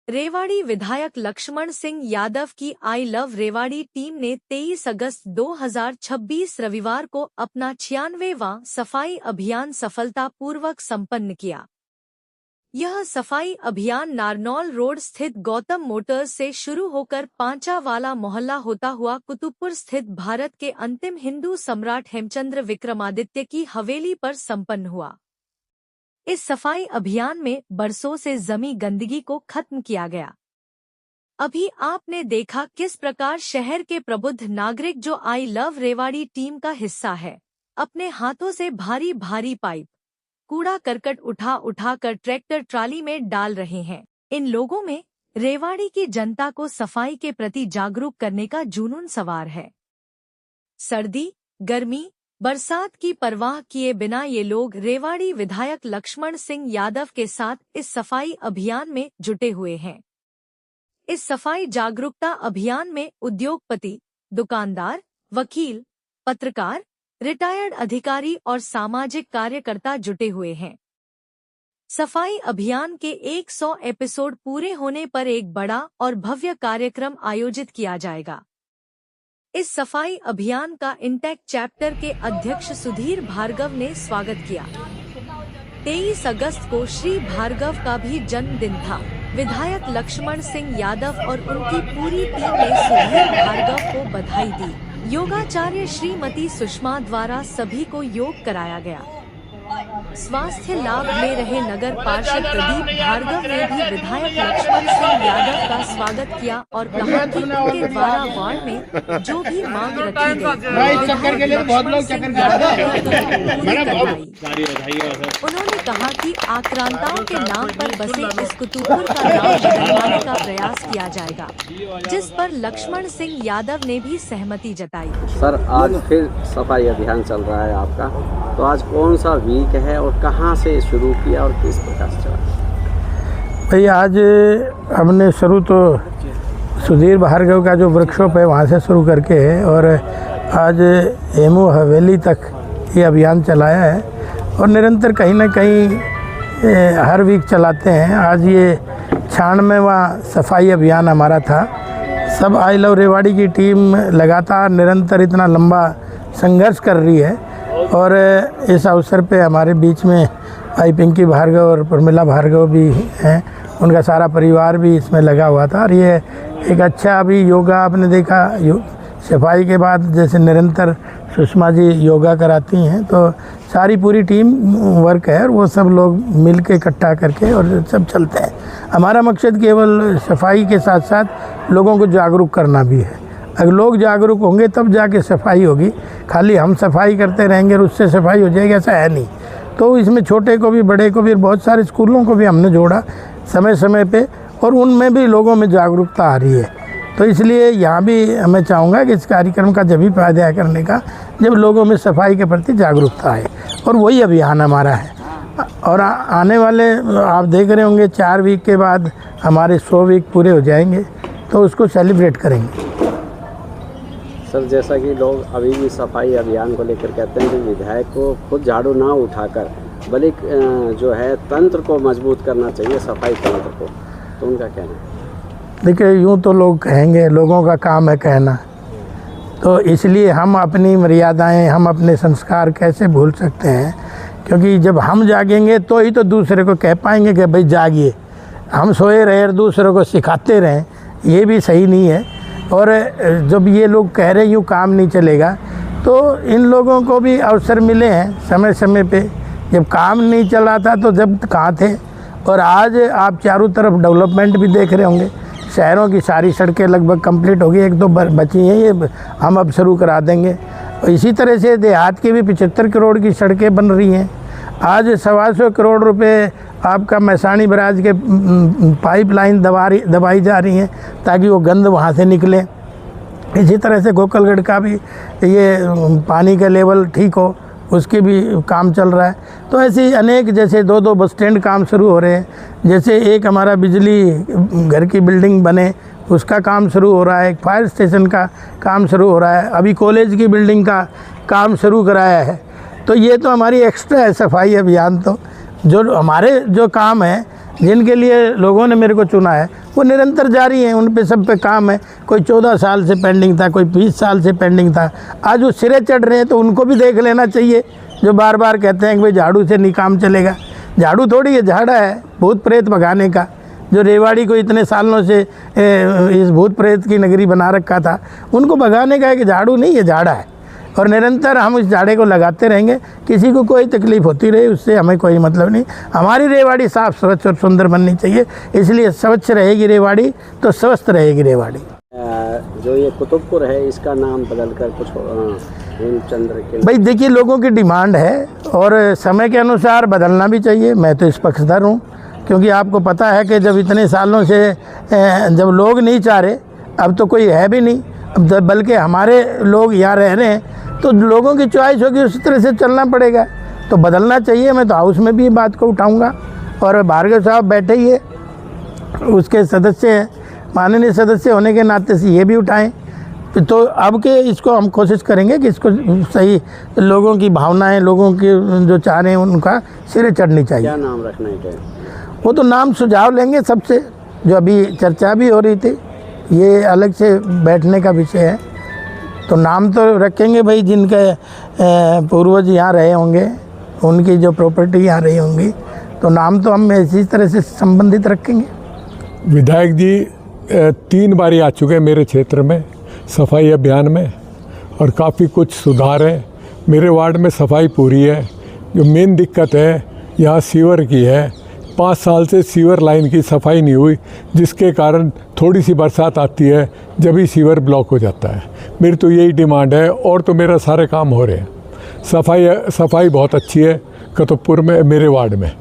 रेवाड़ी विधायक लक्ष्मण सिंह यादव की I love Rewari team ने 23 अगस्त 2026 रविवार को अपना 96वां सफाई अभियान सफलतापूर्वक संपन्न किया। यह सफाई अभियान नारनौल रोड स्थित गौतम मोटर्स से शुरू होकर पांचावाला मोहल्ला होता हुआ कुतुबपुर स्थित भारत के अंतिम हिंदू सम्राट हेमचंद्र विक्रमादित्य की हवेली पर संपन्न हुआ। इस सफाई अभियान में बरसों से जमी गंदगी को खत्म किया गया। अभी आपने देखा किस प्रकार शहर के प्रबुद्ध नागरिक जो आई लव रेवाड़ी टीम का हिस्सा है, अपने हाथों से भारी भारी पाइप कूड़ा करकट उठा कर ट्रैक्टर ट्राली में डाल रहे हैं। इन लोगों में रेवाड़ी की जनता को सफाई के प्रति जागरूक करने का जुनून सवार है। सर्दी, गर्मी, बरसात की परवाह किए बिना ये लोग रेवाड़ी विधायक लक्ष्मण सिंह यादव के साथ इस सफाई अभियान में जुटे हुए हैं। इस सफाई जागरूकता अभियान में उद्योगपति, दुकानदार, वकील, पत्रकार, रिटायर्ड अधिकारी और सामाजिक कार्यकर्ता जुटे हुए हैं। सफाई अभियान के 100 एपिसोड पूरे होने पर एक बड़ा और भव्य कार्यक्रम आयोजित किया जाएगा। इस सफाई अभियान का इंटेक चैप्टर के अध्यक्ष सुधीर भार्गव ने स्वागत किया। 23 अगस्त को श्री भार्गव का भी जन्मदिन था। विधायक लक्ष्मण सिंह यादव और उनकी पूरी टीम ने सुधीर भार्गव को बधाई दी। योगाचार्य श्रीमती सुषमा द्वारा सभी को योग कराया गया। स्वास्थ्य लाभ ले रहे नगर पार्षद प्रदीप भार्गव ने भी विधायक लक्ष्मण सिंह यादव का स्वागत किया और कहा कि उनके द्वारा वार्ड में जो भी मांग रखी गई, उन्होंने कहा कि आक्रांताओं के नाम पर बसे इस कुतुबपुर का नाम बदलवाने का प्रयास किया जाएगा, जिस पर लक्ष्मण सिंह यादव ने भी सहमति जताई। सर, आज फिर सफाई अभियान चल रहा है आपका, तो आज कौन सा वीक है और कहां से शुरू किया और किस प्रकार से चला? भाई, आज हमने शुरू तो सुधीर भार्गव का जो वर्कशॉप है वहां से शुरू करके और आज हेमू हवेली तक ये अभियान चलाया है और निरंतर कहीं ना कहीं हर वीक चलाते हैं। आज ये 96वां सफाई अभियान हमारा था। सब आई लव रेवाड़ी की टीम लगातार निरंतर इतना लंबा संघर्ष कर रही है और इस अवसर पे हमारे बीच में भाई पिंकी भार्गव और प्रमिला भार्गव भी हैं, उनका सारा परिवार भी इसमें लगा हुआ था। और ये एक अच्छा अभी योगा आपने देखा, सफाई के बाद जैसे निरंतर सुषमा जी योगा कराती हैं, तो सारी पूरी टीम वर्क है और वो सब लोग मिल के इकट्ठा करके और सब चलते हैं। हमारा मकसद केवल सफाई के साथ साथ लोगों को जागरूक करना भी है। अगर लोग जागरूक होंगे तब जाके सफाई होगी। खाली हम सफाई करते रहेंगे और उससे सफाई हो जाएगी, ऐसा है नहीं। तो इसमें छोटे को भी, बड़े को भी, बहुत सारे स्कूलों को भी हमने जोड़ा समय समय पे और उनमें भी लोगों में जागरूकता आ रही है। तो इसलिए यहाँ भी मैं चाहूँगा कि इस कार्यक्रम का जब भी फायदा करने का जब लोगों में सफाई के प्रति जागरूकता आए, और वही अभियान हमारा है। और आने वाले आप देख रहे होंगे 4 वीक के बाद हमारे 100 वीक पूरे हो जाएंगे, तो उसको सेलिब्रेट करेंगे। सर, जैसा कि लोग अभी भी सफाई अभियान को लेकर कहते हैं कि विधायक को खुद झाड़ू ना उठाकर बल्कि जो है तंत्र को मजबूत करना चाहिए, सफाई तंत्र को, तो उनका कहना है? देखिए, यूँ तो लोग कहेंगे, लोगों का काम है कहना, तो इसलिए हम अपनी मर्यादाएं, हम अपने संस्कार कैसे भूल सकते हैं? क्योंकि जब हम जागेंगे तो ही तो दूसरे को कह पाएंगे कि भाई जागिए। हम सोए रहे और दूसरों को सिखाते रहें, ये भी सही नहीं है। और जब ये लोग कह रहे यूँ काम नहीं चलेगा, तो इन लोगों को भी अवसर मिले हैं समय समय पे। जब काम नहीं चला था तो जब कहाँ थे? और आज आप चारों तरफ डेवलपमेंट भी देख रहे होंगे। शहरों की सारी सड़कें लगभग कंप्लीट हो गई, एक दो बची हैं, ये हम अब शुरू करा देंगे। और इसी तरह से देहात की भी 75 करोड़ की सड़कें बन रही हैं। आज 125 करोड़ रुपए आपका मैसानी बराज के पाइपलाइन दबाई जा रही हैं ताकि वो गंद वहाँ से निकले। इसी तरह से गोकलगढ़ का भी ये पानी का लेवल ठीक हो, उसके भी काम चल रहा है। तो ऐसे अनेक, जैसे 2 बस स्टैंड काम शुरू हो रहे हैं, जैसे एक हमारा बिजली घर की बिल्डिंग बने उसका काम शुरू हो रहा है, एक फायर स्टेशन का काम शुरू हो रहा है, अभी कॉलेज की बिल्डिंग का काम शुरू कराया है। तो ये तो हमारी एक्स्ट्रा है सफाई अभियान। तो जो हमारे जो काम है जिनके लिए लोगों ने मेरे को चुना है वो निरंतर जारी हैं, उन पे सब पे काम है। कोई 14 साल से पेंडिंग था, कोई 20 साल से पेंडिंग था, आज वो सिरे चढ़ रहे हैं, तो उनको भी देख लेना चाहिए। जो बार बार कहते हैं कि भाई झाड़ू से नहीं काम चलेगा, झाड़ू थोड़ी है, झाड़ा है भूत प्रेत भगाने का। जो रेवाड़ी को इतने सालों से इस भूत प्रेत की नगरी बना रखा था, उनको भगाने का एक झाड़ू नहीं है, झाड़ा है। और निरंतर हम इस झाड़े को लगाते रहेंगे, किसी को कोई तकलीफ होती रहे उससे हमें कोई मतलब नहीं। हमारी रेवाड़ी साफ़ स्वच्छ और सुंदर बननी चाहिए, इसलिए स्वच्छ रहेगी रेवाड़ी तो स्वस्थ रहेगी रेवाड़ी। जो ये कुतुबपुर है इसका नाम बदलकर कुछ हेमचंद्र के, भाई देखिए लोगों की डिमांड है और समय के अनुसार बदलना भी चाहिए। मैं तो इस पक्षधर हूँ, क्योंकि आपको पता है कि जब इतने सालों से जब लोग नहीं चाह रहे, अब तो कोई है भी नहीं, अब बल्कि हमारे लोग यहाँ रह रहे हैं, तो लोगों की चॉइस होगी, उसी तरह से चलना पड़ेगा, तो बदलना चाहिए। मैं तो हाउस में भी बात को उठाऊंगा और भार्गव साहब बैठे ही है, उसके सदस्य हैं, माननीय सदस्य होने के नाते से ये भी उठाएं। तो अब के इसको हम कोशिश करेंगे कि इसको सही लोगों की भावनाएं, लोगों की जो चाह रहे हैं उनका सिरे चढ़नी चाहिए। क्या नाम रखना है? वो तो नाम सुझाव लेंगे सबसे, जो अभी चर्चा भी हो रही थी, ये अलग से बैठने का विषय है। तो नाम तो रखेंगे भाई जिनके पूर्वज यहाँ रहे होंगे, उनकी जो प्रॉपर्टी यहाँ रही होंगी, तो नाम तो हम इसी तरह से संबंधित रखेंगे। विधायक जी 3 बारी आ चुके हैं मेरे क्षेत्र में सफाई अभियान में, और काफ़ी कुछ सुधार है। मेरे वार्ड में सफाई पूरी है। जो मेन दिक्कत है यहाँ सीवर की है, 5 साल से सीवर लाइन की सफाई नहीं हुई, जिसके कारण थोड़ी सी बरसात आती है जब ही सीवर ब्लॉक हो जाता है। मेरी तो यही डिमांड है, और तो मेरा सारे काम हो रहे हैं। सफाई बहुत अच्छी है कुतुबपुर में, मेरे वार्ड में।